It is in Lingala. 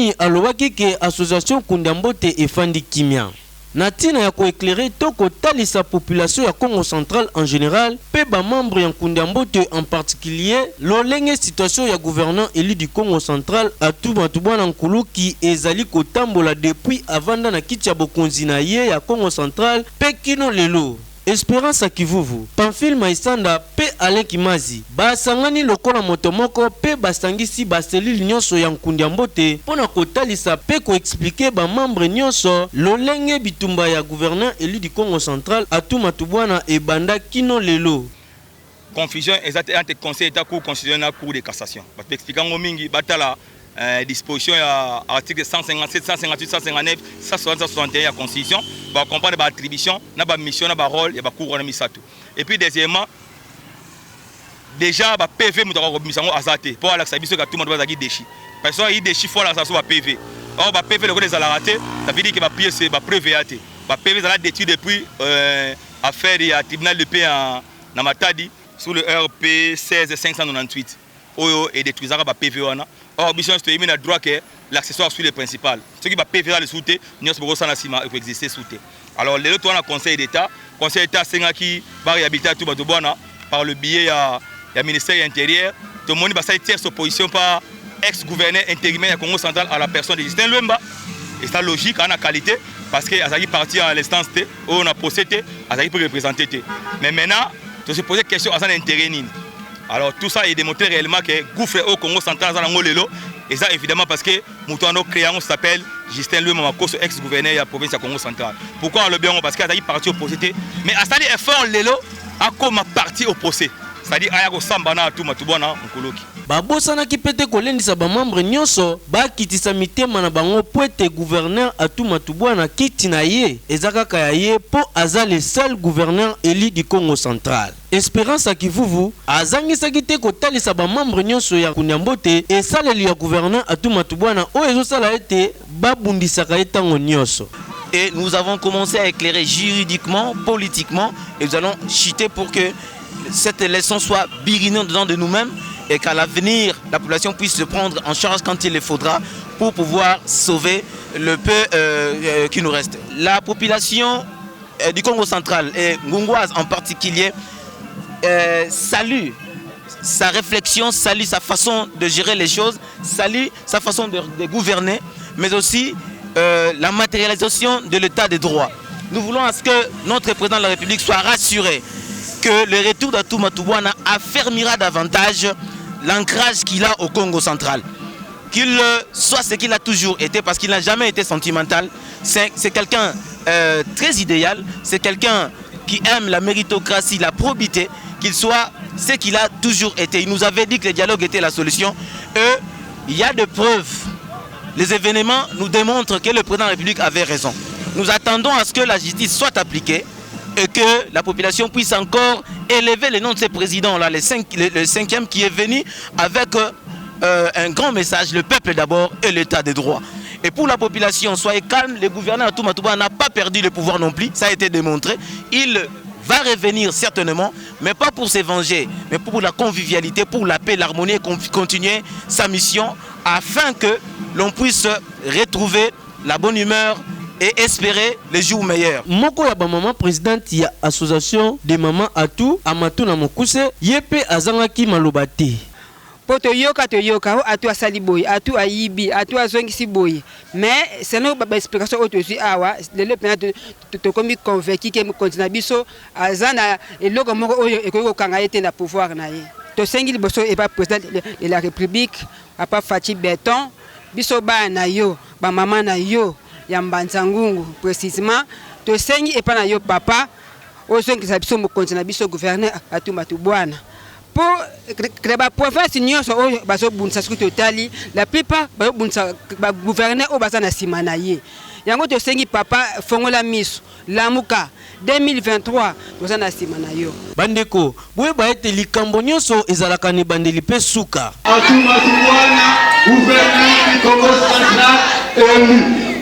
Songani alobaki ke association Kundambote efandi kimia. Natina ya koéclairer toko talisa population ya Congo central en général, pe ba membre ya Kundambote en particulier, lolenge situation ya gouverneur élu du Congo central Atubwana Nkulu ki ezali kotambola depuis avanda na kiti ya bokonzi na ye ya Congo central pe kino lelo. Espérance Kivuvu, Pamphile Maïsanda, P. Alain Kimazi, Basangani lokola motomoko, P. Bastangisi Baselil nyonso ya Nkundambote, pona kotalisa P. ko expliquer ba membre nyonso, lolenge bitumba ya gouverneur élu du Congo central, Atubwana et Banda Kino Lelo. Confusion exacte entre conseil d'État, cour constitutionnel, cour de cassation. Parce que expliquant au mingi, batala disposition à article 157, 158, 159, 160, 161 de la Constitution, va comprendre les attributions, la mission, le rôle et la cour de misato. Et puis deuxièmement, déjà le PV nous avons mis en azate pour la service que tout le monde va déchirer. Parce que il déchire faut la sur PV. Or le PV le les a raté, ça veut dire que la pièce c'est la preuve raté. Le PV ça a détruit depuis affaire du tribunal de paix en Matadi sur le RP 16598. Oyo et détruisera le PV wana. Or, mission est de droit que l'accessoire sur le principal. Ce qui va payer le soutien, nous avons peut exister soutien. Alors, les autres, on a conseil d'État. Conseil d'État, c'est qui va réhabiliter tout le monde par le biais du ministère de l'Intérieur. Tout le monde va faire cette opposition par ex-gouverneur intérimaire du Congo central à la personne de Justin Luemba. Et c'est logique, en a qualité, parce qu'il a parti à l'instance T, où on a procédé, il a pu représenter T. Mais maintenant, tu se poses question à son intérêt. Alors tout ça est démontré réellement que gouffre au Congo central et ça évidemment parce que Moutouano créant s'appelle Justin Luemba, ex-gouverneur de la province du Congo central. Pourquoi on le bien parce qu'il a parti opposé mais à ça effort lelo a comme parti opposé. C'est-à-dire ayako sambana tout matubona mukoloki. Babosana ki pete kolendisa ba membre nyonso ba kitisa mitema na bango poete gouverneur Atubwana kiti na ye ezaka kaye po aza le seul gouverneur élu du Congo central. Espérance Kivuvu azangisa kite kotalisa ba membre nyonso ya Kundambote et saleli ya gouverneur Atubwana o ezosala ete babundisaka etango nyonso. Et nous avons commencé à éclairer juridiquement, politiquement et nous allons chuter pour que cette leçon soit birinante dedans de nous-mêmes et qu'à l'avenir, la population puisse se prendre en charge quand il le faudra pour pouvoir sauver le peu qui nous reste. La population du Congo central et ngongoise en particulier salue sa réflexion, salue sa façon de gérer les choses, salue sa façon de gouverner, mais aussi la matérialisation de l'état de droit. Nous voulons à ce que notre président de la République soit rassuré que le retour d'Atubwana affermira davantage l'ancrage qu'il a au Congo central. Qu'il soit ce qu'il a toujours été, parce qu'il n'a jamais été sentimental. C'est quelqu'un très idéal, c'est quelqu'un qui aime la méritocratie, la probité, qu'il soit ce qu'il a toujours été. Il nous avait dit que le dialogue était la solution. Et il y a des preuves. Les événements nous démontrent que le président de la République avait raison. Nous attendons à ce que la justice soit appliquée et que la population puisse encore élever le nom de ce président-là, le cinquième qui est venu avec un grand message, le peuple d'abord et l'état de droit. Et pour la population, soyez calme, le gouverneur Atubwana n'a pas perdu le pouvoir non plus, ça a été démontré. Il va revenir certainement, mais pas pour se venger, mais pour la convivialité, pour la paix, l'harmonie et continuer sa mission afin que l'on puisse retrouver la bonne humeur et espérer les jours meilleurs. Moko ya ba maman présidente ya association des mamans Atu Amatu na Mokuse yepe azangaki malobate. Poto yoka to yoka Atu asali boy, Atu ayibi, Atu azongisi boy. Mais c'est nos explication autosi awa le plan to komi convaincu que continue biso azana eloko moko oyo ekoko kanga ete na pouvoir na ye. To sengi liboso et pas président de la République, papa Fachi Beton, biso ba na yo, ba maman na yo. Yambanzangungu précisément to sengi epa na yo papa ozongisa biso mokonzi na biso gouverneur Atubwana pour que ba province nyonso oyo bazo bunisa soki totali la plupart ba bunisa ba gouverneur o baza na sima na ye yango to sengi papa fongola miso lamuka 2023 toza na sima na yo bandeko boye ba ete likambo nyonso ezalaka ne bandeli pe suka Atubwana gouverneur du Congo central élu.